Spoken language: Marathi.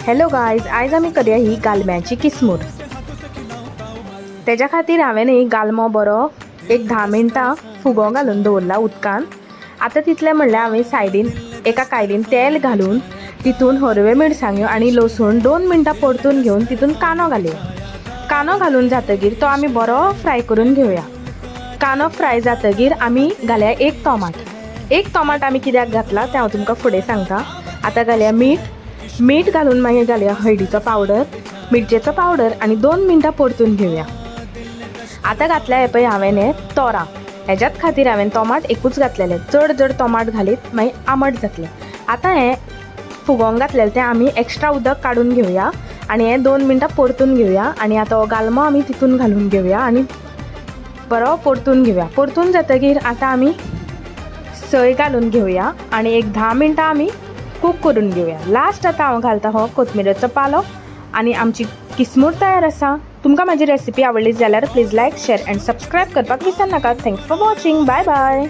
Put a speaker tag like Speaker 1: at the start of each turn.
Speaker 1: हॅलो गायज, आयज आमी करूया ही गालम्याची किसमूर। तेज्या खातीर हांवें ही गालमो बरो एक 10 मिनटां फुगो घालून दवरला उदकान। आतां तितलें म्हणल्यार हांवें सायडीन एका कायलीन तेल घालून तितून हरव्यो मिरसांग्यो आनी लसूण 2 मिनटां परतून घेवन तितून कांदो घालया। कांदो घालून जातकीर तो आमी बरो फ्राय करून घेवया। कांदो फ्राय जातकीर आमी घालया एक टोमाट आमी कित्याक घातला तें हांव तुमकां फुडें सांगता। आतां घालया मीठ घालून मागीर घालया हळदीचो पावडर, मिरचेचो पावडर आनी 2 मिनटां परतून घेवया। आतां घातल्या हे पळय हांवें हे तोरां, हेज्यात खातीर हांवें टोमाट एकूच घातलेले, चड जर टोमाट घालीत मागीर आंबट जातलें। आतां हें फुगोवंक घातलेलें तें आमी एक्स्ट्रा उदक काडून घेवया आनी हें 2 मिनटां परतून घेवया। आनी आतां हो गालमो आमी तितून घालून घेवया आनी बरो परतून घेवया। परतून जातकीर आतां आमी सोय घालून घेवया आनी एक 10 मिनटां आमी कूक करून घेवया। लास्ट आतां हांव घालता हो कोथमिरेचो पालो आनी आमची किसमूर तयार आसा। तुमकां म्हाजी रेसिपी आवडली जाल्यार please like, share and subscribe करपाक विसरनाका। Thanks for watching. Bye bye.